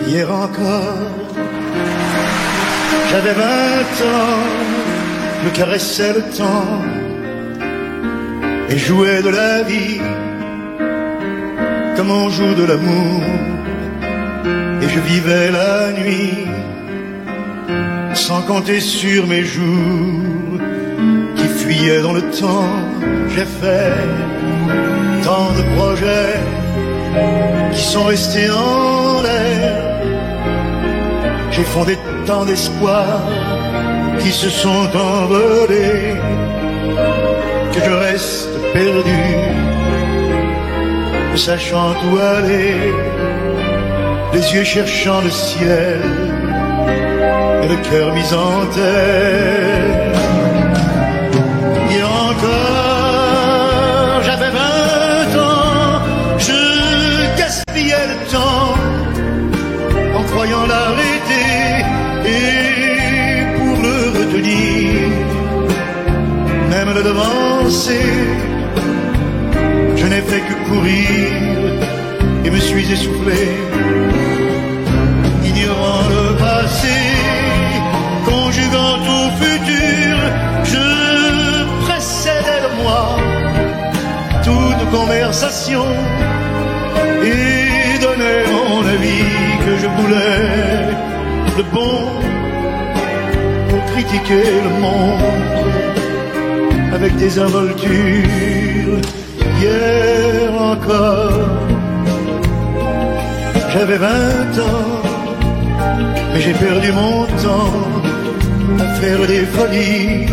Hier encore, j'avais 20 ans, je caressais le temps et jouais de la vie comme on joue de l'amour. Et je vivais la nuit sans compter sur mes jours qui fuyaient dans le temps. J'ai fait tant de projets qui sont restés en l'air. J'ai fondé tant d'espoirs qui se sont envolés, que je reste perdu, ne sachant où aller, les yeux cherchant le ciel et le cœur mis en terre. Hier encore, j'avais 20 ans, je gaspillais le temps en croyant l'arrêter et pour le retenir, même le devancer. Je n'ai fait que courir et me suis essoufflé, ignorant le passé, conjuguant au futur. Je précédais de moi toute conversation et donnais mon avis que je voulais le bon pour critiquer le monde avec des involtures. Hier encore, j'avais 20 ans, mais j'ai perdu mon temps à faire des folies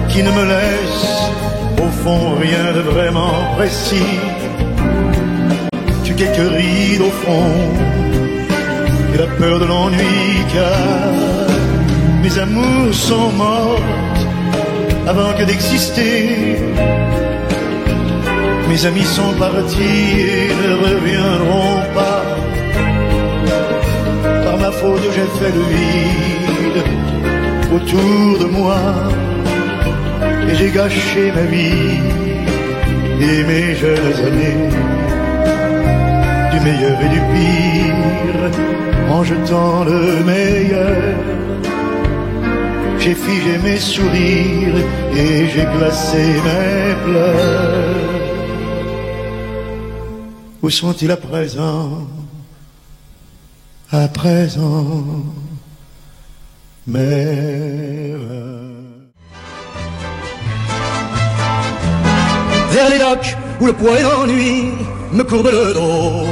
qui ne me laissent au fond rien de vraiment précis que quelques rides au fond et la peur de l'ennui, car mes amours sont mortes avant que d'exister. Mes amis sont partis et ne reviendront pas. Par ma faute, j'ai fait le vide autour de moi et j'ai gâché ma vie et mes jeunes années, du meilleur et du pire, en jetant le meilleur. J'ai figé mes sourires et j'ai glacé mes pleurs. Où sont-ils à présent? À présent, mes rêves. Vers les docks où le poids et l'ennui me courbent le dos,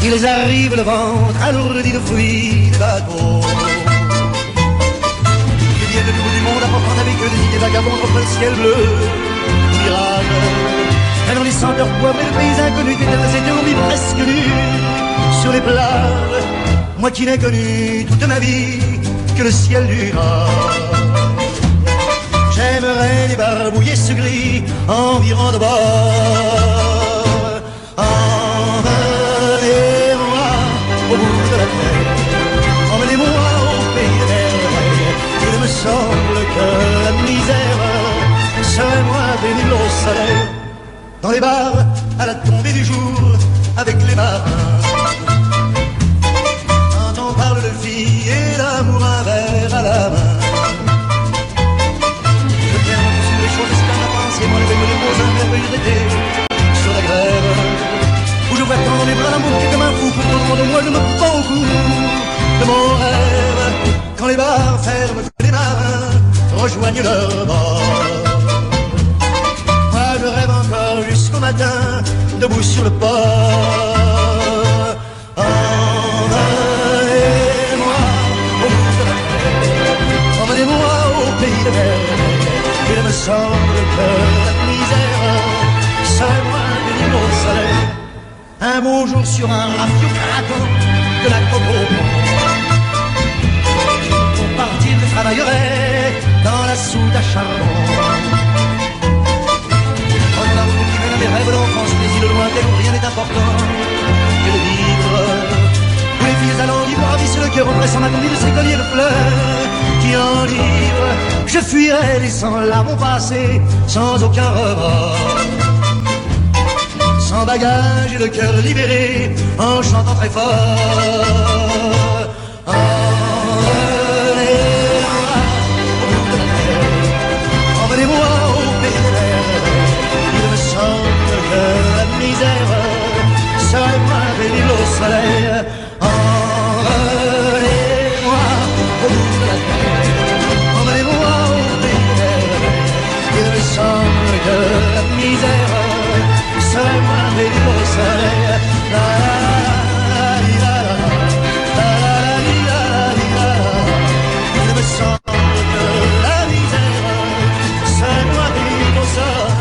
ils arrivent le ventre alourdi de fruits de bateaux. Ils viennent du bout du monde apportant avec eux des idées vagabondes contre le ciel bleu. Mirage, alors les senteurs poivrées de pays inconnus étaient dormis presque nus sur les plages. Moi qui n'ai connu toute ma vie que le ciel du Nord. J'aimerais débarbouiller ce gris environ de bord. Emmenez-moi au bout de la terre, emmenez-moi au pays des merveilles. Il me semble que la misère serait moins pénible au soleil. Dans les bars, à la tombée du jour, avec les marins, quand on parle de filles et d'amour, un verre à la main. Je tiens sur les choses esclaves à penser, moi les me dépose un merveilleux d'été sur la grève, où je vois tant les bras d'amour qui comme un fou pour autour de moi je me prends au cou de mon rêve. Quand les bars ferment, que les marins rejoignent leur bord. Je rêve encore jusqu'au matin, debout sur le port. Emmenez-moi au bout de la terre, emmenez-moi au pays de merveilles. Il me semble que la misère serait moins pénible au soleil. Un beau jour sur un rafio craquant de la côte au pont, pour partir je travaillerai dans la soute à charbon. Des rêves d'enfance, des îles lointaines où rien n'est important que de vivre. Où les filles allant libre ravissent le cœur en pressant ma conduite de ces colliers de fleurs qui enivrent. Je fuirai laissant là mon passé sans aucun remords. sans bagage et le cœur libéré, en chantant très fort. Emmenez-moi au pays des rêves. Il me semble que la misère serait moins pénible au soleil. Emmenez-moi au bout de la terre. Emmenez-moi au pays des rêves. Il me semble que la misère serait moins pénible au soleil. La la la la la la la. Il me semble que la misère serait moins pénible au soleil.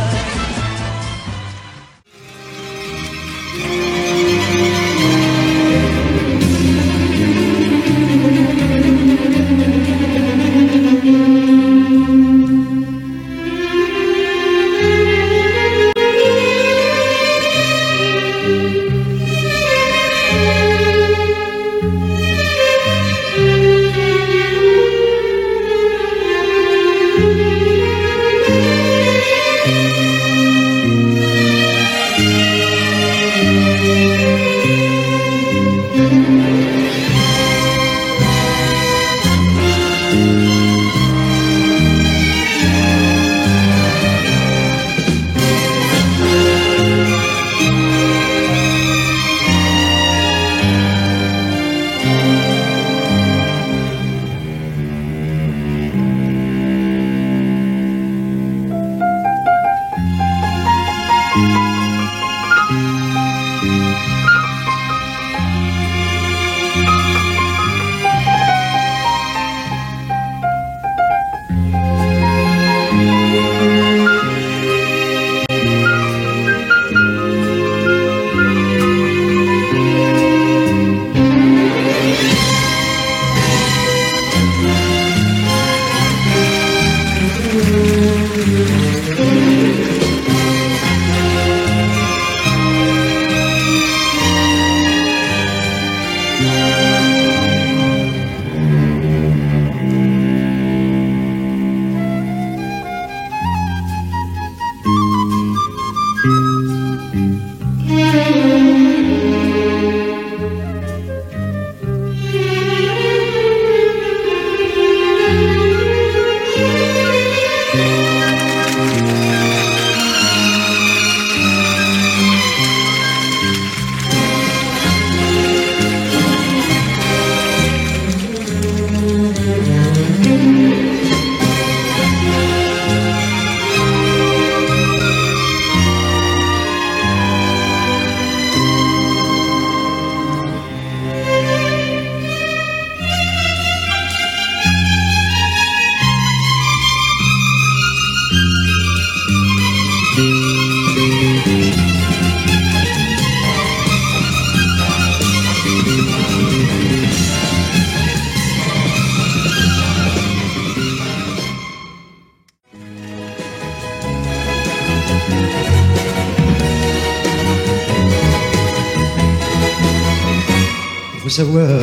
Faut savoir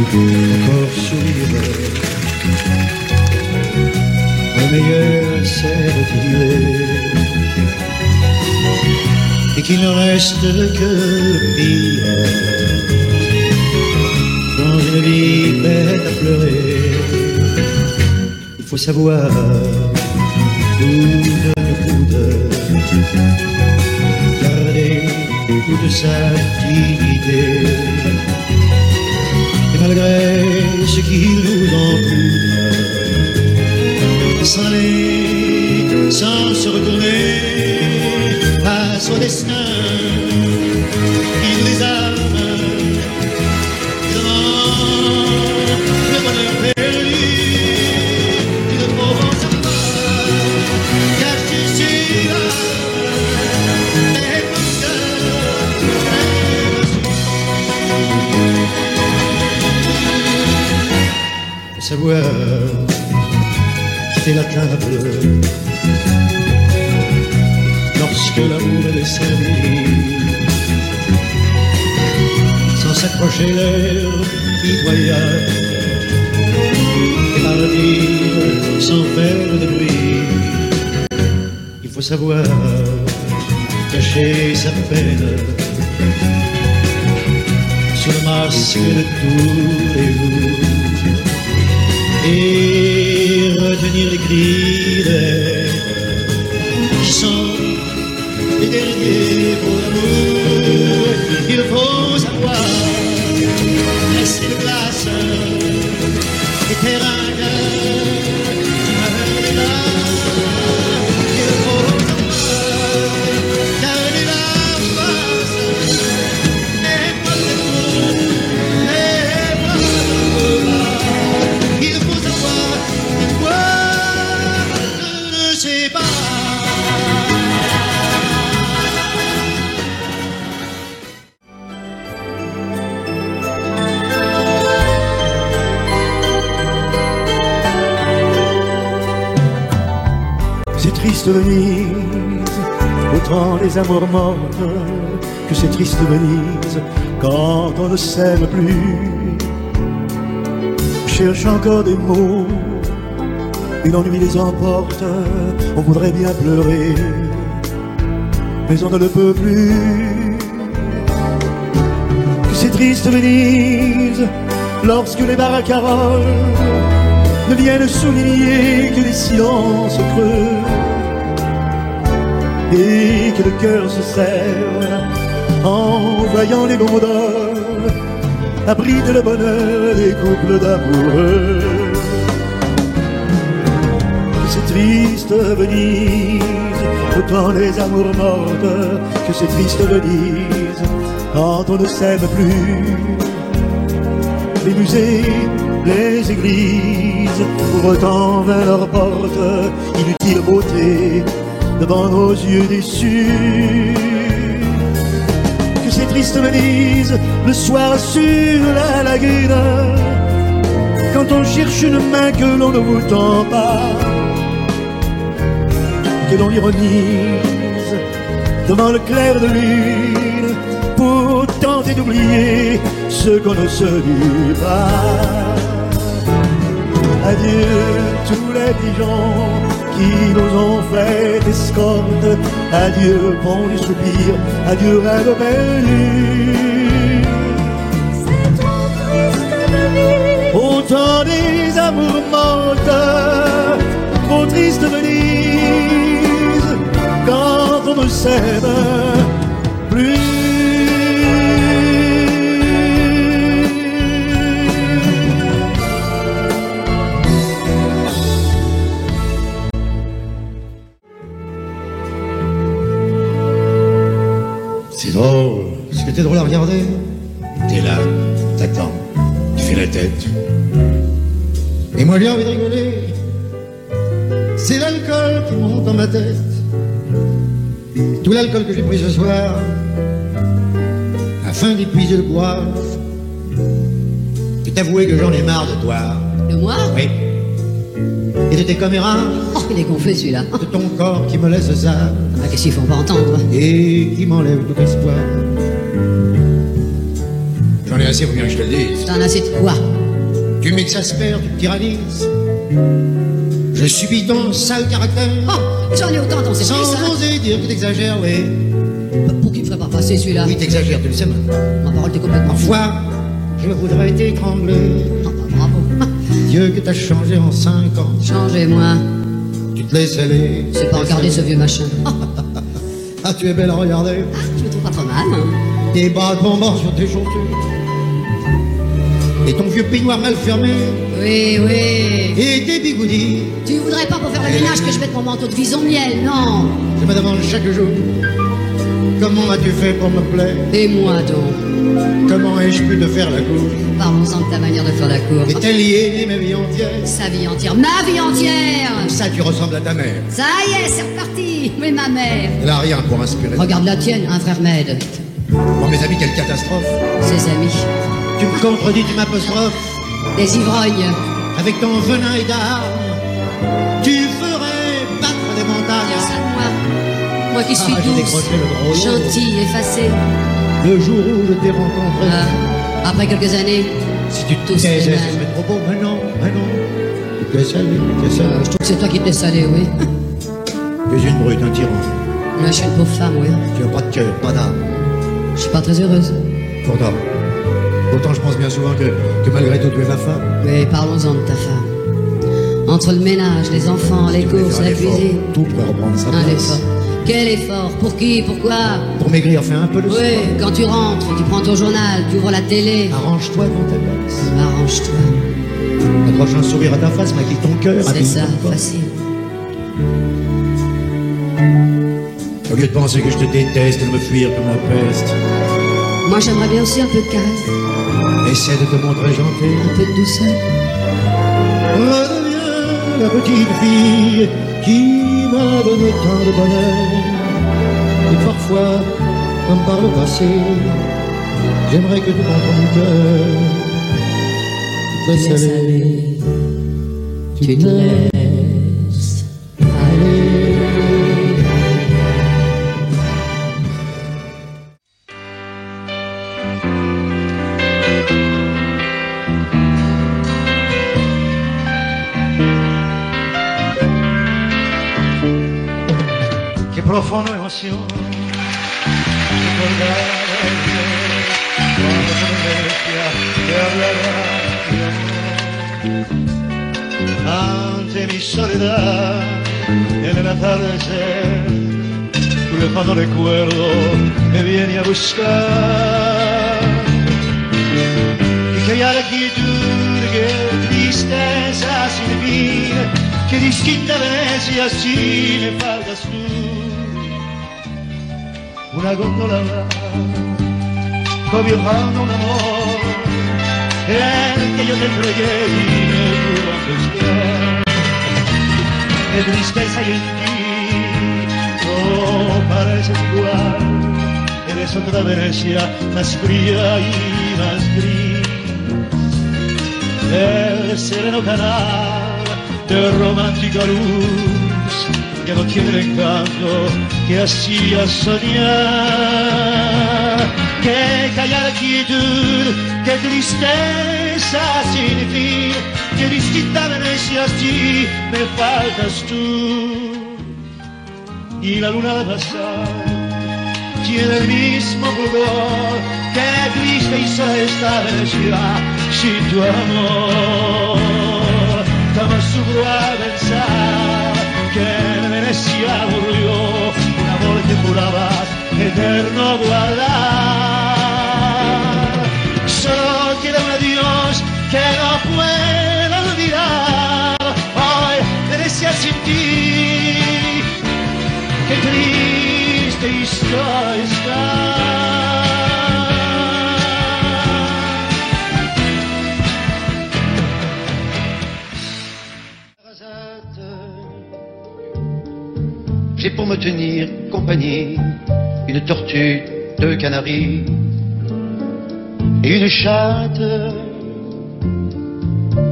encore sourire. Le meilleur c'est retiré et qu'il ne reste que le pire dans une vie prête à pleurer. Il faut savoir coude à coude garder toute sa dignité. Et malgré ce qui nous entoure, s'aller sans se retourner face au destin qui nous les arme devant le bonheur perdu d'une Provence à part, car je suis là. Savoir quitter la table lorsque l'amour est servi, sans s'accrocher l'air pitoyable et partir sans faire de bruit. Il faut savoir cacher sa peine sous le masque de tous les jours et retenir les cris d'air qui sont les derniers pour l'amour. Il faut savoir rester de glace et terrain qui meurt de là. Il faut savoir garder la face et pas de mots, et pas de mots. Il faut savoir pourquoi je ne sais pas. C'est triste Venise, autant les amours mortes que c'est triste Venise quand on ne s'aime plus. Je cherche encore des mots, et l'ennui les emporte. On voudrait bien pleurer, mais on ne le peut plus. Que c'est triste Venise lorsque les barcaroles ne viennent souligner que les silences creux et que le cœur se serre en voyant les gondoles abritent le bonheur des couples d'amoureux. C'est triste Venise, autant les amours mortes que c'est triste Venise quand on ne s'aime plus. Les musées, les églises ouvrent enfin leurs portes, inutile beauté devant nos yeux déçus. Que c'est triste Venise, le soir sur la lagune, quand on cherche une main que l'on ne vous tend pas, que l'on ironise devant le clair de lune pour tenter d'oublier ce qu'on ne se dit pas. Adieu tous les pigeons qui nous ont fait escorte. Adieu pont du soupir, adieu rêve perdu. C'est trop triste Venise, Autant des amours mortes, trop triste Venise quand on ne s'aime plus. C'est drôle. Est-ce que t'es drôle à regarder? T'es là, t'attends, tu fais la tête. Et moi j'ai envie de rigoler. C'est l'alcool qui monte dans ma tête. Tout l'alcool que j'ai pris ce soir, afin d'épuiser le bois. Et t'avouer que j'en ai marre de toi. de moi? Oui. Et de tes caméras. Oh, il est gonflé celui-là. De ton corps qui me laisse ça. Ah, qu'est-ce qu'il faut pas entendre? Et qui m'enlève tout espoir. J'en ai assez, faut bien que je te le dise. T'en as assez de quoi? Tu m'exaspères, tu me tyrannises. Je subis ton sale caractère. Oh, j'en ai autant dans cette Sans pièce, hein. oser dire que t'exagères, oui. Pour qu'il me ferait pas passer celui-là? Oui, t'exagères, tu le sais maintenant. Ma parole t'est complètement fou. Parfois, je voudrais t'étrangler. Oh, bah, bravo. Dieu que t'as changé en 5 ans. Changez-moi. Tu te laisses aller. C'est pas regarder ce vieux machin. Oh, Ah, tu es belle à regarder. je me trouve pas trop mal, hein. Tes bras tombant sur tes chaussures. Et ton vieux peignoir mal fermé. Oui, oui. Et tes bigoudis. Tu voudrais pas pour faire le ménage que je mette mon manteau de vison miel, non? Je me demande chaque jour. Comment as-tu fait pour me plaire? Et moi donc? Comment ai-je pu te faire la cour? Parlons-en de ta manière de faire la cour. Et t'es lié ma vie entière. Sa vie entière, ma vie entière. Ça, tu ressembles à ta mère. Ça y est, c'est reparti. Mais ma mère. Elle a rien pour inspirer. Regarde la tienne, un frère Med. Bon, mes amis, quelle catastrophe. Ses amis. Tu me contredis, tu m'apostrophes. Des ivrognes. Avec ton venin et d'armes, tu ferais battre des Dire montagnes. ça de moi. Moi qui suis j'ai douce, décroché le gros lot. gentille, effacée. Le jour où je t'ai rencontré. Ah, après quelques années, Si tu te tous taisais, les ce mêmes. serait trop beau. Mais non, mais non. Tu es salé, tu es salé. Je trouve que c'est toi qui t'es salé, oui. Tu es une brute, un tyran. Là, je suis une pauvre femme, oui. Tu as pas de cœur, pas d'âme. Je suis pas très heureuse. Pourtant, je pense bien souvent que malgré tout, tu es ma femme. Mais parlons-en de ta femme. Entre le ménage, les enfants, les courses, la cuisine. Tout pourrait reprendre sa Un place. effort. Quel effort? Pour qui? Pourquoi? Pour maigrir, fais un peu le Oui, sport. quand tu rentres, tu prends ton journal, tu ouvres la télé. Arrange-toi devant ta glace. Arrange-toi. Accroche un sourire à ta face, maquille ton cœur. C'est habille ça, ton corps. facile. Au lieu de penser que je te déteste et de me fuir comme la peste, Moi, j'aimerais bien aussi un peu de caresse, essaie de te montrer gentil. un peu de douceur. Redeviens la petite fille qui m'a donné tant de bonheur. Et parfois, comme par le passé, j'aimerais que tu montres mon cœur. Très salé, tu te laisses aller. Che profonda emozione ricordare quando sono vecchia e hablará ante mi soledad en el atardecer tu lejano recuerdo me viene a buscar y que ya la quietud que tristeza sin fin que distinta Venecia si me faltas tú una gondola cobijando un amor el que yo te entregué y me pudo pescar qué tristeza y en ti no pareces igual eres otra Venecia más fría y más gris el sereno canal de romántica luz que no tiene el encanto que hacía soñar. Qué callada quietud, qué tristeza sin fin, qué distinta Venecia si me faltas tú. Y la luna de pasar tiene el mismo fulgor, qué triste y sola esta Venecia sin tu amor. Jamás supo a pensar que en Venecia murió un amor que jurabas eterno guardar. Solo queda un adiós que no puedo olvidar. Hoy Venecia sin ti, qué triste historia está. J'ai pour me tenir compagnie une tortue, deux canaris et une chatte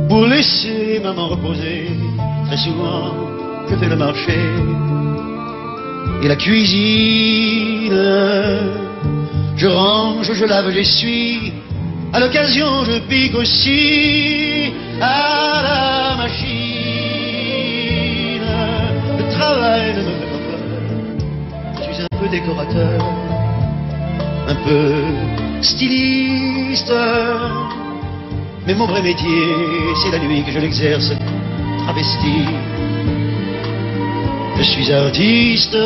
pour laisser maman reposer. Très souvent, je fais le marché et la cuisine. Je range, je lave, j'essuie. À l'occasion, je pique aussi à la machine. Le travail ne me fait pas peur. Je suis un peu décorateur, un peu styliste. Mais mon vrai métier, c'est la nuit que je l'exerce travesti. Je suis artiste.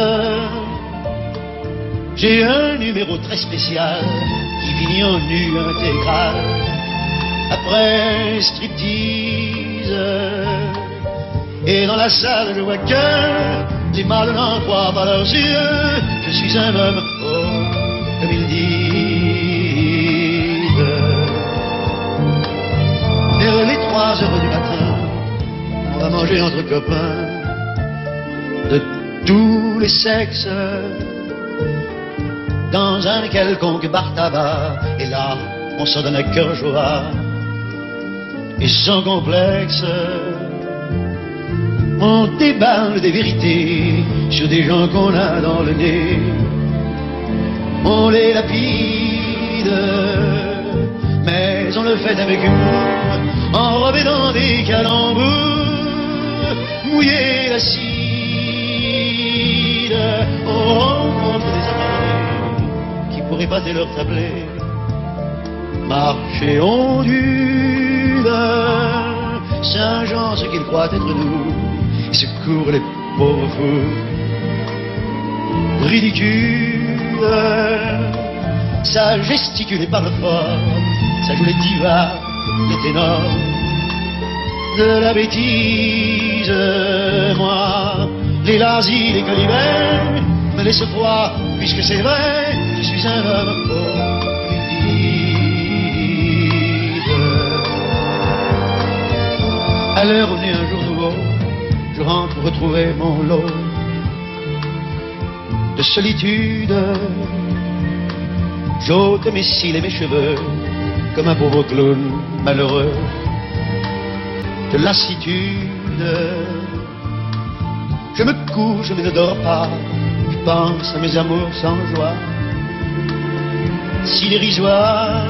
J'ai un numéro très spécial qui finit en nu intégral. Après striptease. Et dans la salle, je vois que les mâles n'en croient pas leurs yeux. Je suis un homme, oh, comme ils disent. Vers les 3 heures du matin, on va manger entre copains de tous les sexes dans un quelconque bar tabac. Et là, on se donne à cœur joie et sans complexe. On déballe des vérités sur des gens qu'on a dans le nez. On les lapide, mais on le fait avec humour, enrobé dans des calembours, mouillé d'acide. aux rencontres des amoureux qui pourraient battre leur tablé. Marcher ondule, Saint-Jean ce qu'il croit être doux, et secourt les pauvres fous. Ridicule, ça gesticule et parle fort, ça joue les divas, les ténors, de la bêtise. Moi, les lazis, les colibets, me laisse froid, puisque c'est vrai, je suis un homme pauvre. À l'heure où naît un jour nouveau, je rentre pour retrouver mon lot de solitude. J'ôte mes cils et mes cheveux comme un pauvre clown malheureux de lassitude. Je me couche mais ne dors pas, je pense à mes amours sans joie, si dérisoires,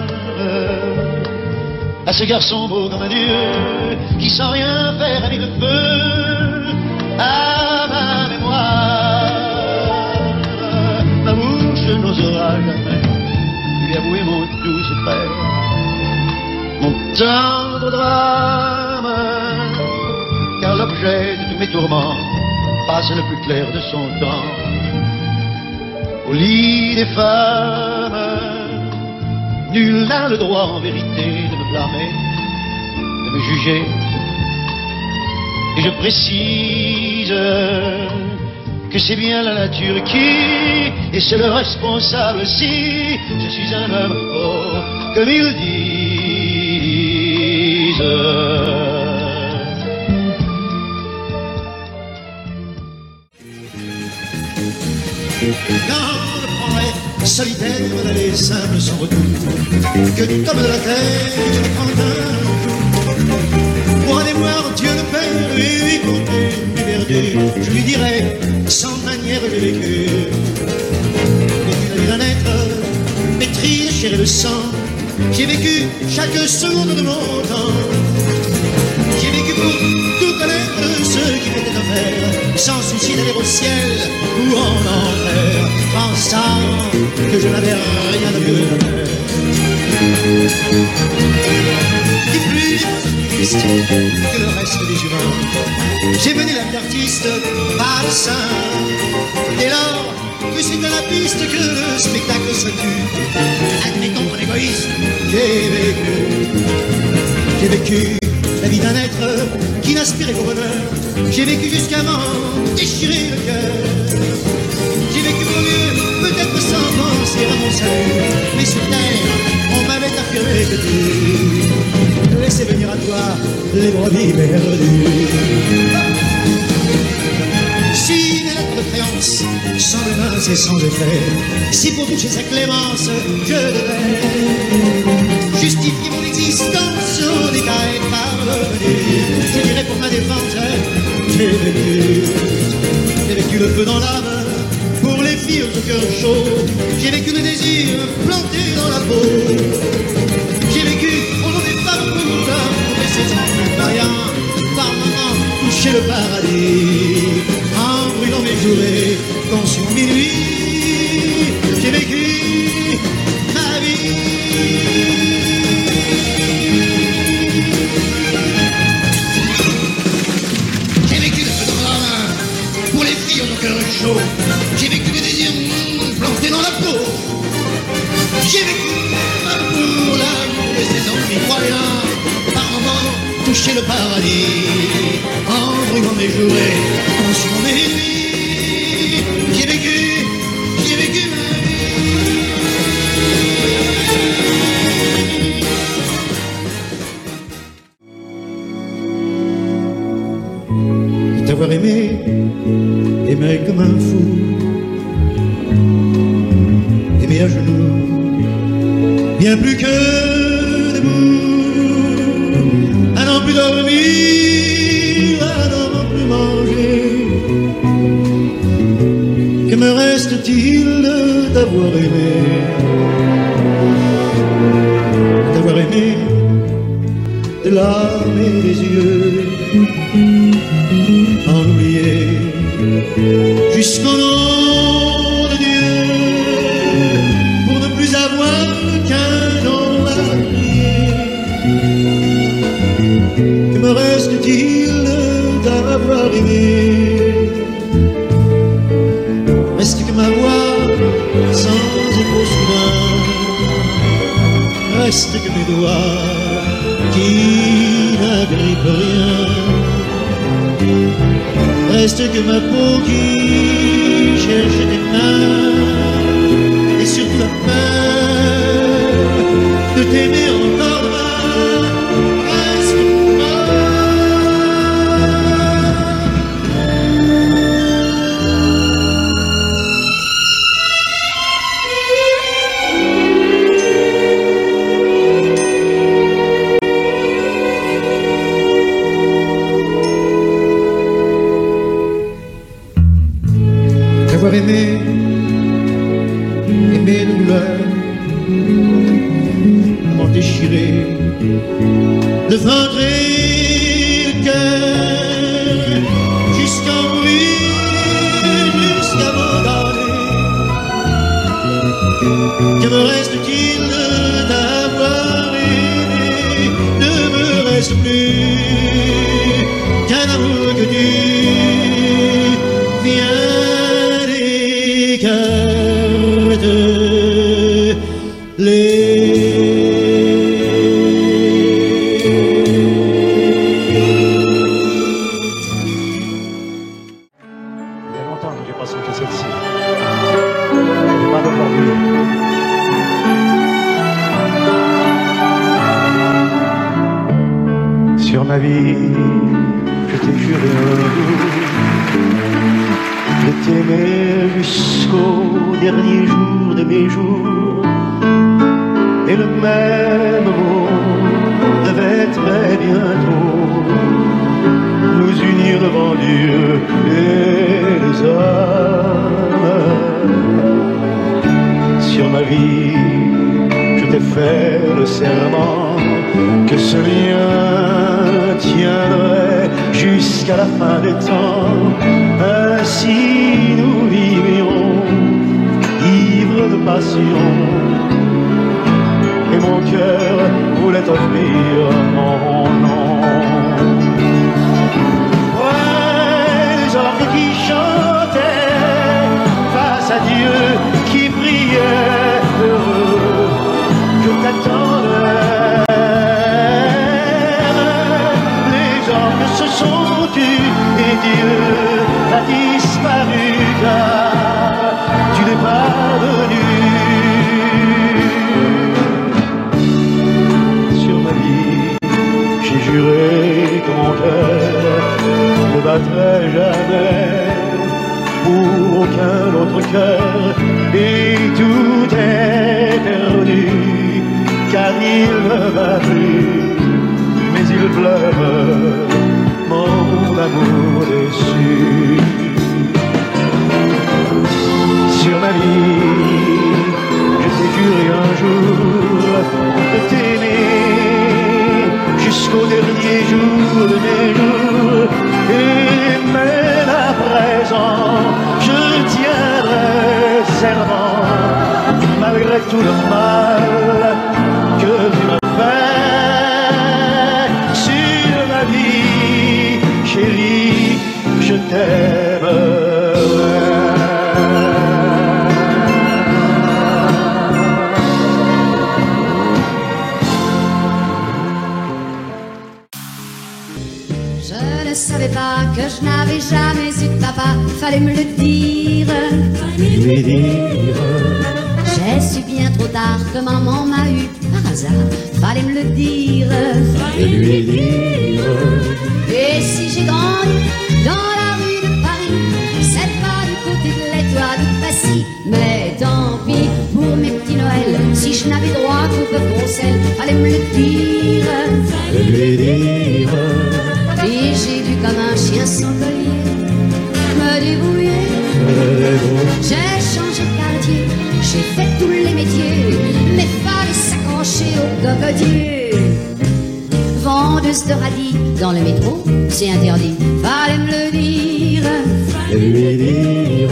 à ce garçon beau comme un dieu qui sans rien faire a mis le feu à ma mémoire. Ma bouche n'osera jamais lui avouer mon doux secret, mon tendre drame, car l'objet de tous mes tourments passe le plus clair de son temps au lit des femmes. Nul n'a le droit en vérité de me blâmer, de me juger. Et je précise que c'est bien la nature qui est seule responsable si je suis un homme fort, comme ils disent. Quand le progrès solitaire d'aller simple sans retour, que comme de la terre je prends un jour pour aller voir Dieu le Père et lui compter mes verdures, je lui dirai sans manière j'ai vécu la vie d'un être pétri de chair et de sang. J'ai vécu chaque seconde de mon temps, j'ai vécu pour tout connaître ce qui m'était offert, sans souci d'aller au ciel ou en enfer, pensant que je n'avais rien de mieux à faire. Et plus triste que le reste des humains, j'ai mené la vie d'artiste par le sein. Dès lors que c'est à la piste que le spectacle se tue, admettons mon égoïsme, j'ai vécu la vie d'un être qui n'aspirait qu'au bonheur. J'ai vécu jusqu'à m'en déchirer le cœur. J'ai vécu pour mieux, peut-être sans penser à mon salut. Mais sur terre, on m'avait affirmé que tu laissais venir à toi les brebis perdues. Si les lettres de créance sans menace et sans effet, si pour toucher sa clémence je devais justifier mon existence au détail parvenu, je dirais pour ma défense, j'ai vécu le feu dans l'âme pour les filles au cœur chaud, j'ai vécu le désir planté dans la peau, j'ai vécu au nom des femmes pour l'amour et ses envies variants, par moments toucher le paradis, en brûlant mes jours et consumant mes nuits, j'ai vécu ma vie. J'ai vécu le désir planté dans la peau. J'ai vécu pour l'amour et ses envies croyants. Par moments, toucher le paradis, en brûlant mes jours et consumant mes nuits. J'ai vécu ma vie. T'avoir aimé comme un fou, aimer à genoux, bien plus que debout, à n'en plus dormir, à n'en plus manger. Que me reste-t-il d'avoir aimé? D'avoir aimé de l'âme et des yeux, en oublier jusqu'au nom aimer. Reste que ma voix sans écho soudain, reste que mes doigts qui n'agrippent rien, reste que ma peau qui cherche tes mains, et surtout la peur de t'aimer encore demain. Reste d'avoir aimé, aimé de douleur, m'en déchirer le ventre et le cœur, jusqu'à mourir, jusqu'à m'abandonner. Que me reste-t-il d'avoir aimé? Ne me reste plus qu'un amour que tu viens Sur ma vie, je t'ai juré un jour de t'aimer jusqu'au dernier jour de mes jours. Et le même mot devait très bientôt nous unir devant Dieu et les hommes. Sur ma vie, je t'ai fait le serment que ce lien tiendrait jusqu'à la fin des temps. Ainsi nous vivions, ivres de passion, et mon cœur voulait t'offrir mon nom. Ouais, les orgues qui chantaient face à Dieu, qui priait heureux, je t'attendais. Se sont tus et Dieu a disparu car tu n'es pas venu. Sur ma vie, j'ai juré que mon cœur ne battrait jamais pour aucun autre cœur, et tout est perdu car il ne va plus, mais il pleure mon amour déçu. Sur ma vie, je t'ai juré un jour de t'aimer jusqu'au dernier jour de mes jours, et même à présent je tiendrai serment malgré tout le mal que tu me fais. Sur ma vie, chérie, je t'aimerai. Je ne savais pas que je n'avais jamais eu de papa. Fallait me le dire, Lui dire, j'ai su bien trop tard que maman m'a eu par hasard. Fallait me le dire, lui dire, et si j'ai grandi dans la rue de Paris, c'est pas du côté de l'Étoile de Passy. Mais tant pis pour mes petits Noëls, si je n'avais droit qu'au peu sel, fallait me le dire, lui dire, et j'ai dû comme un chien sans collier me débrouiller. J'ai changé de quartier, j'ai fait tous les métiers, mais fallait s'accrocher au cocotier. Vendeuse de radis dans le métro, c'est interdit, fallait me le dire, lui dire,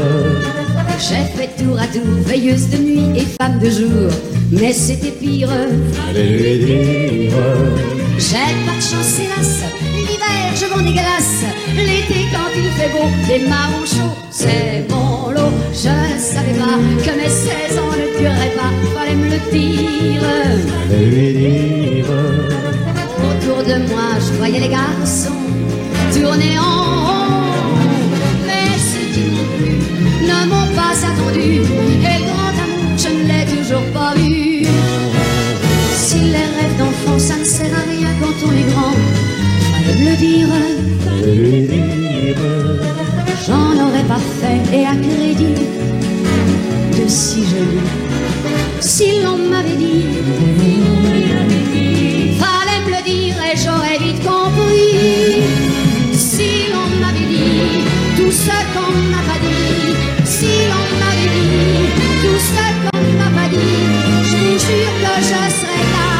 j'ai fait tour à tour, veilleuse de nuit et femme de jour, mais c'était pire. lui dire, J'ai pas de chance hélas, l'hiver je vends des glaces, l'été quand il fait beau, des marrons chauds, c'est mon lot. Je ne savais pas que mes 16 ans ne dureraient pas, fallait me le dire. Fallait lui dire. Autour de moi, je voyais les garçons tourner en rond, mais ceux qui non plus ne m'ont pas attendu, et grand amour, je ne l'ai toujours pas vu. Si les rêves d'enfant, ça ne sert à rien quand on est grand, fallait me le dire. Fallait lui dire. J'en aurais pas fait, et à crédit de si joli. Si l'on m'avait dit, fallait me le dire et j'aurais vite compris. Si l'on m'avait dit tout ce qu'on n'a pas dit, si l'on m'avait dit tout ce qu'on n'a pas dit, je vous jure que je serais la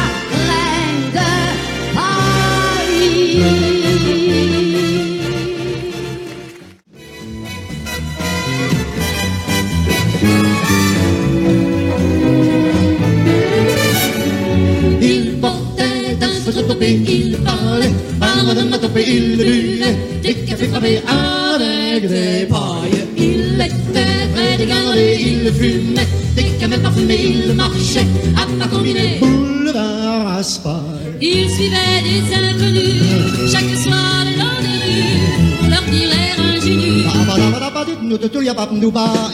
reine de Paris. Il parlait, par il buvait des cafés frappés avec des pailles. Il était près des galeries, il fumait des camels parfumés, il marchait à pas combiner. Boulevard Raspail. Il suivait des inconnus chaque soir le long des rues pour leur dire l'air ingénu.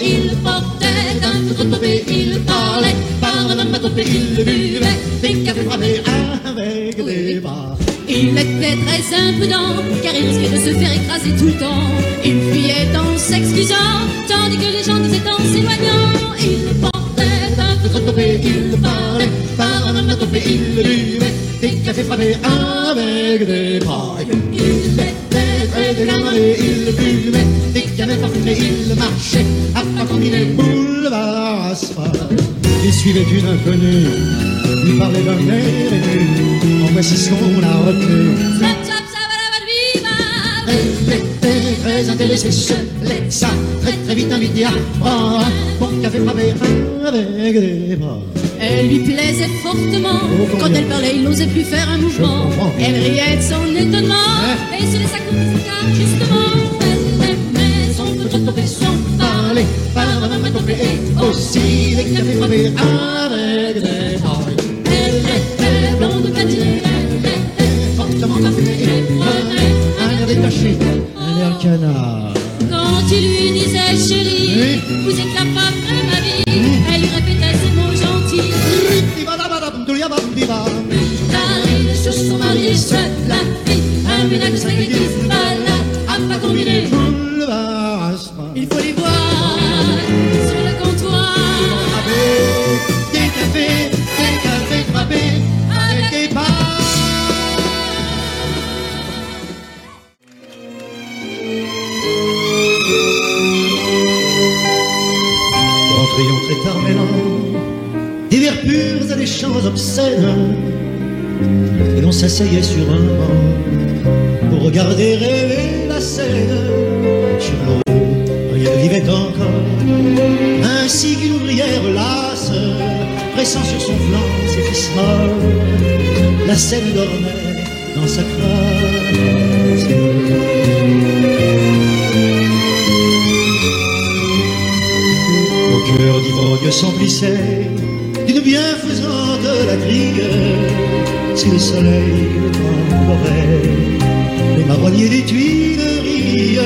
Il portait un foutre topé, il parlait, il buvait des cafés frappés avec des pailles. Il était très imprudent, car il risquait de se faire écraser tout le temps. Il fuyait en s'excusant, tandis que les gens disaient en s'éloignant. Il portait un foutre topé, il parlait, il buvait des cafés frappés avec des pailles. Il était très dégamé, il buvait des cafés parfumés, il marchait à pas combiner. Boulevard Asphalt. Il suivait une inconnue, lui parlait d'un air ému. En voici ce qu'on a retenu. Elle était très intéressée, se laissa très très vite inviter à prendre un bon café frappé avec des bras. Elle lui plaisait fortement. Quand elle parlait, il n'osait plus faire un mouvement. Elle riait de son étonnement et se laissa couper car justement elle aimait son foutre topé, son parler, et aussi les cafés frappés avec des pailles. Elle était blonde patinée, elle était Fortement parfumée et prenait un air détaché, un air canard. quand il lui disait chérie, vous êtes la femme de ma vie, elle lui répétait ces mots gentils. Tarine sur son mari, se la fit, un ménage spaghetti, malade, à pas combiner. Il faut les voir sur le comptoir Des cafés frappés avec des pailles. Rentrions très tard mêlant des vers purs à des chants obscènes, et l'on s'asseyait sur un banc pour regarder rêver la scène. Sur l'eau, rien ne vivait encore, ainsi qu'une ouvrière lasse, pressant sur son flanc ses fils morts. La scène dormait dans sa crasse. Au cœur d'ivrogne s'emplissait d'une bienfaisante latrine. Si le soleil temporait les marronniers des Tuileries,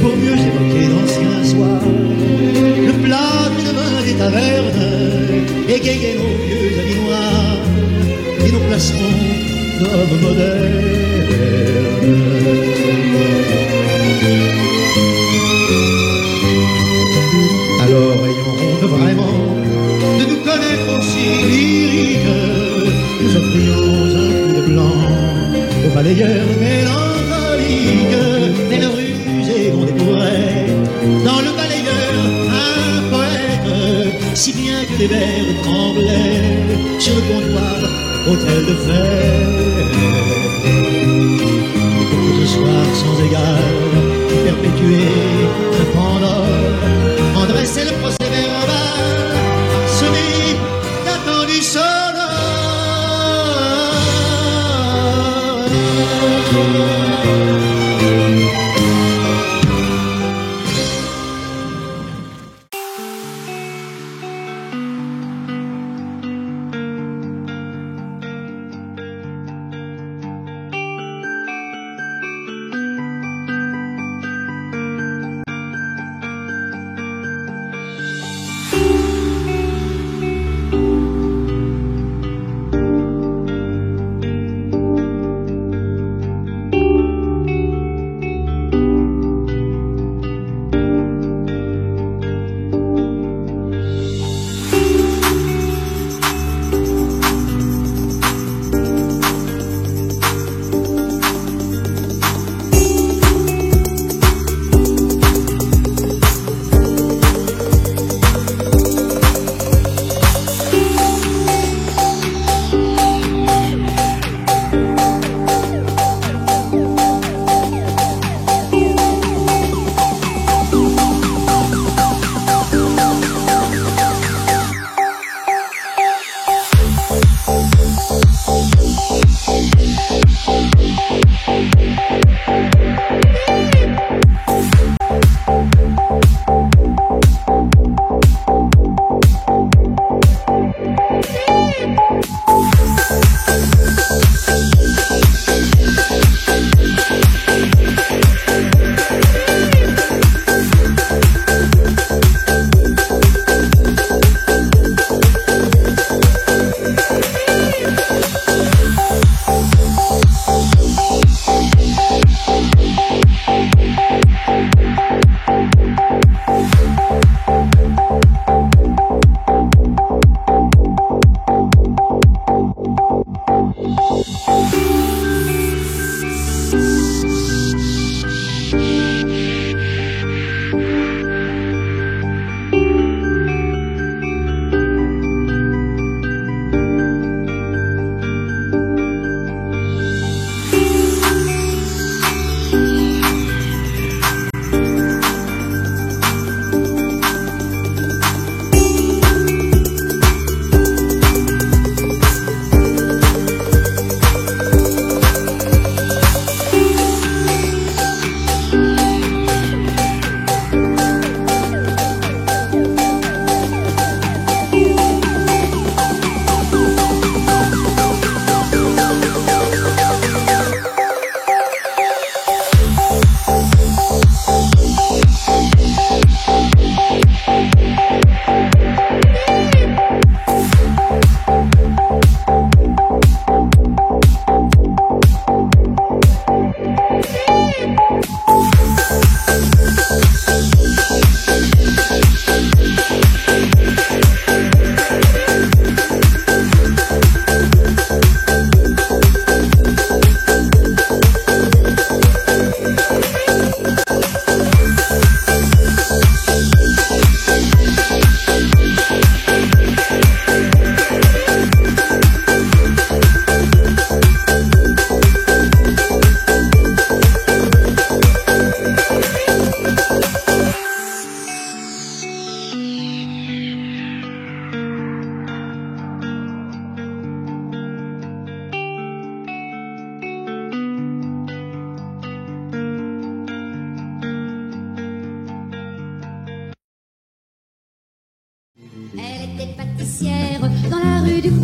pour mieux évoquer d'anciens soirs, le plat de vin des tavernes, égayer nos vieux habits noirs et nos plastrons d'hommes modernes. Alors ayons honte vraiment de nous connaître aussi lyriques, nous offrions un coup de blanc aux balayeurs mélancoliques, mais le rusé on découvrait dans le balayeur un poète, si bien que les vers tremblaient sur le comptoir, hôtel de fête. Ce soir sans égard, perpétué un pendant, en dressait le procès verbal, semé d'attendu sonore.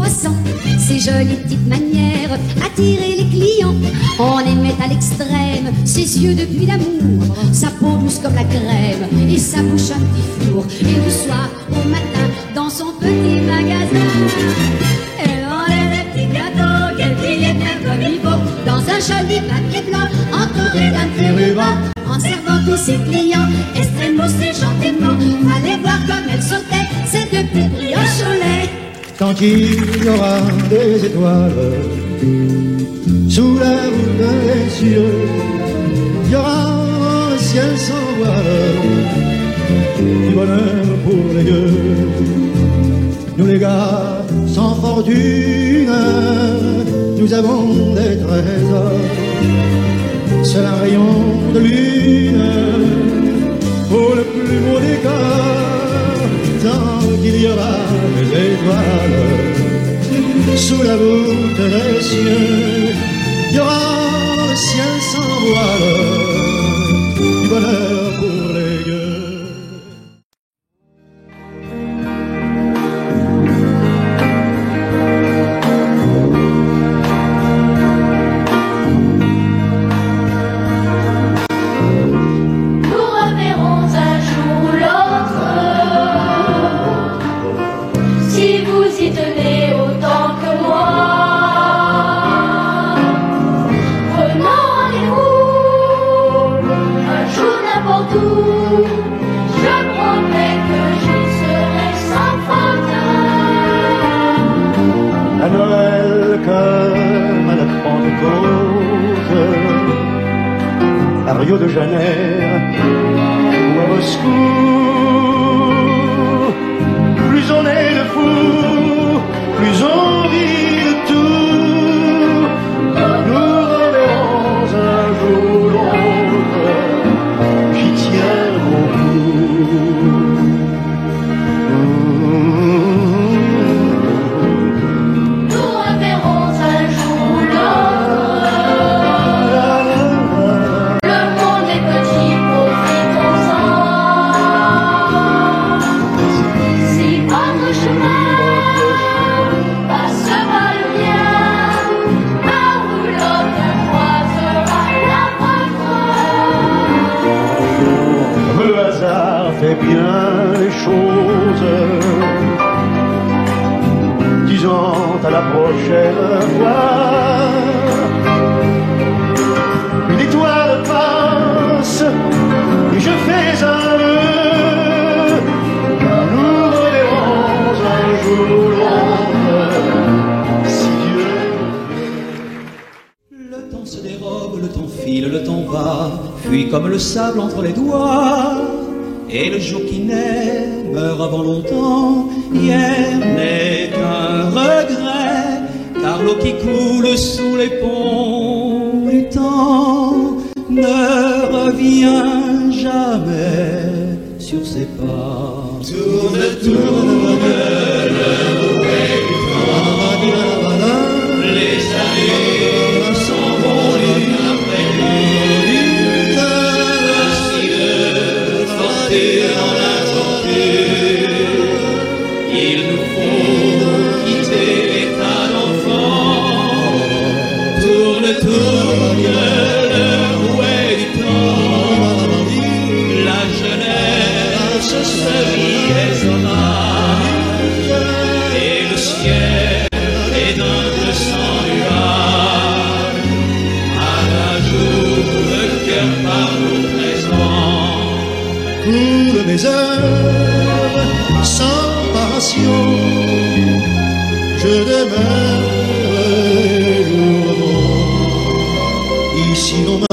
croissant, ses jolies petites manières attiraient les clients. On aimait à l'extrême ses yeux de pluie d'amour, sa peau douce comme la crème et sa bouche un petit four. Et du soir au matin dans son petit magasin, elle vendait des petits gâteaux qu'elle pliait bien comme il faut dans un joli papier blanc entouré d'un petit ruban. En servant tous ses clients, extrêmement et gentiment, fallait voir comme elle sautait ces deux petites brioches au lait. Quand il y aura des étoiles sous la voûte des cieux, il y aura un ciel sans voile, du bonheur pour les deux. Nous les gars sans fortune, nous avons des trésors. Seul un rayon de lune pour le plus beau des corps. Tant qu'il y aura des étoiles sous la voûte des cieux, il y aura dans le ciel sans voile du bonheur pour les gueux. À Rio de Janeiro ou à Moscou, plus on est de fous, plus on vit de tout. Nous reverrons un jour ou l'autre, j'y tiens beaucoup. Nous reverrons un jour ou l'autre. Le monde est petit, profitons-en. Si votre chemin passera le mien, ma roulotte croisera la vôtre. Le hasard fait bien les choses. Disons à la prochaine fois. Une étoile passe et je fais un vœu. Nous reverrons un jour ou l'autre, si Dieu veut. Le temps se dérobe, le temps file, le temps va, fuit comme le sable entre les doigts. Et le jour qui naît meurt avant longtemps. Hier n'est qu'un regret, car l'eau qui coule sous les ponts du temps ne revient jamais sur ses pas. Tourne, tourne, le rouet du temps. Les années s'en vont l'une après l'une, ainsi de fortune en aventure. Il nous faut quitter l'état d'enfant. Tourne, tourne, le rouet du temps. La jeunesse se vit raisonnable, et le ciel est d'un bleu sans nuage. À un jour, le cœur par nous présent. Coulent mes heures sans passion, je demeurerai lourdement. Ici l'on meurt,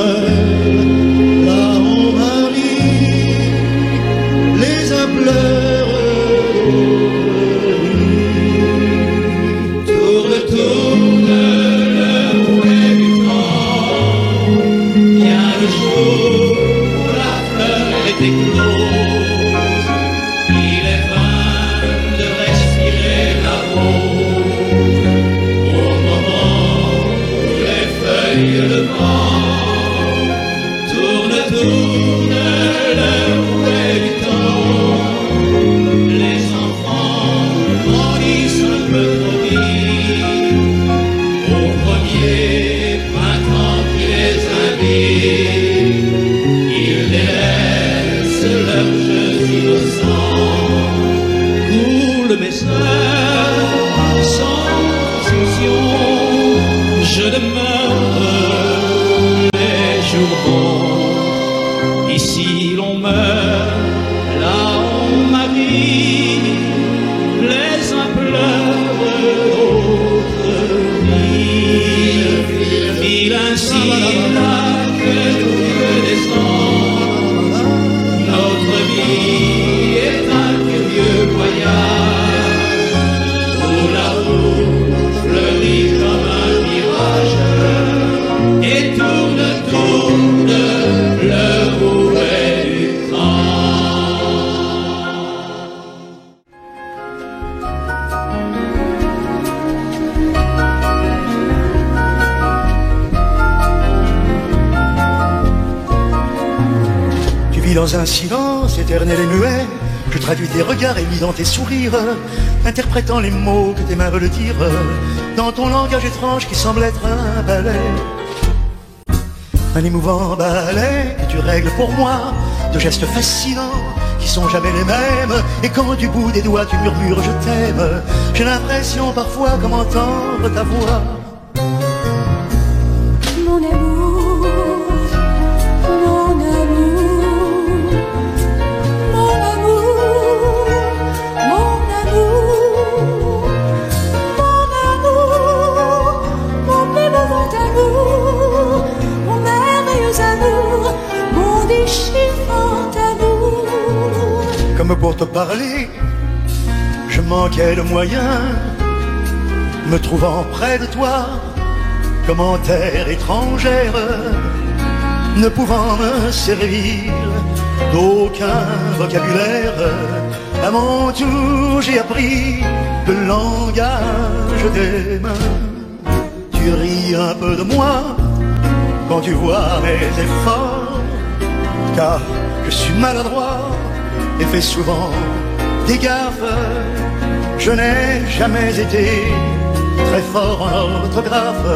là on marie, les âmes pleurent. Tourne, tourne, le rouet du temps. Vient le jour où la fleur est éclose. Il est vain de respirer la rose. Au moment où les feuilles de vent ainsi là que nos yeux descendent. Notre vie est un curieux voyage où l'amour fleurit comme un mirage et tourne, tourne le rouet du Dans un silence éternel et muet, je traduis tes regards émis dans tes sourires, interprétant les mots que tes mains veulent dire, dans ton langage étrange qui semble être un ballet. Un émouvant ballet que tu règles pour moi, de gestes fascinants qui sont jamais les mêmes, et quand du bout des doigts tu murmures je t'aime, j'ai l'impression parfois comme entendre ta voix. Mon amour, mon amour, mon amour, mon amour, mon amour, mon émouvant amour, mon merveilleux amour, mon déchirant amour. Comme pour te parler, je manquais de moyens, me trouvant près de toi, comme en terre étrangère, ne pouvant me servir d'aucun vocabulaire. À mon tour, j'ai appris le langage des mains. Tu ris un peu de moi quand tu vois mes efforts, car je suis maladroit et fais souvent des gaffes. Je n'ai jamais été très fort en orthographe,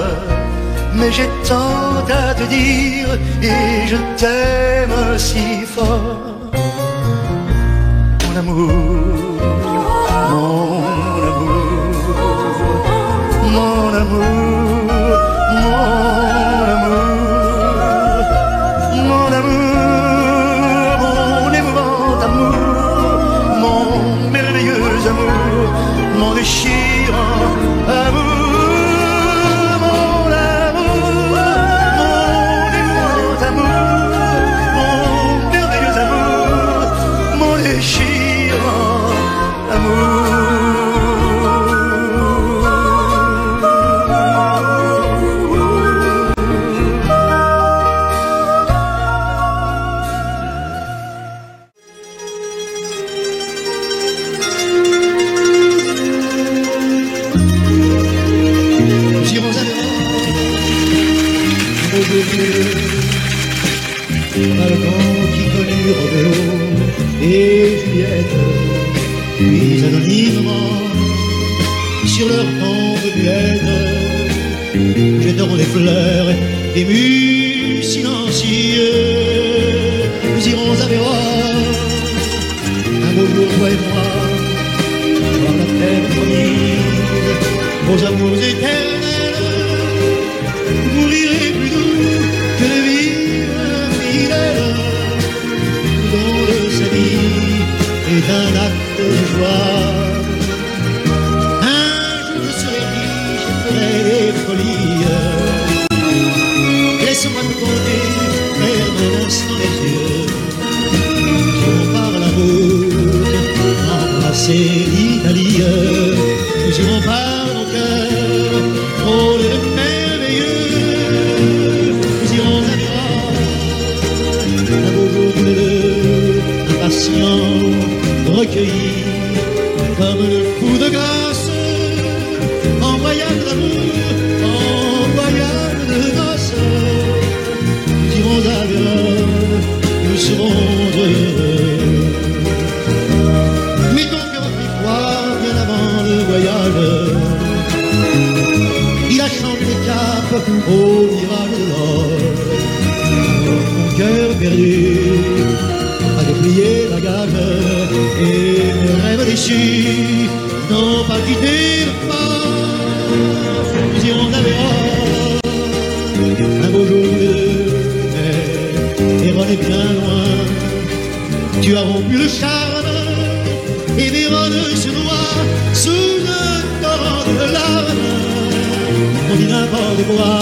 mais j'ai tant à te dire et je t'aime si fort. Mon amour, mon amour, mon amour, mon amour, mon amour, mon émouvant amour, mon merveilleux amour, mon déchirant amour. Qui connut Roméo et Juliette, puis anonymement sur leur tombe muette jetteront des fleurs émus, silencieux. Nous irons à Vérone un beau jour, toi et moi, voir la terre promise aux amours éternels. Vous rirez plus doux que de vivre fidèle, dont sa vie est un acte de joie. Un jour je serai riche, je ferai des folies. Laisse-moi te compter, ferme un instant les yeux. Nous irons par la route embrasser l'Italie. Nous irons par nos cœurs, oh le merveilleux. Nous irons à Vérone, un beau jour tous les deux, impatients, recueillis comme le fou de grâce, en voyage d'amour, en voyage de grâce. Nous irons à Vérone, nous serons heureux. Mais ton cœur a pris froid bien avant le voyage. Il a changé de cap au mirage de l'or. Alors mon cœur perdu a déplié la gage et mes rêves déchus n'ont pas quitté le port. Nous irons à Vérone un beau jour mais Vérone est bien loin. Tu as rompu le charme et Vérone se noie sous un torrent de larmes. On dit n'importe quoi.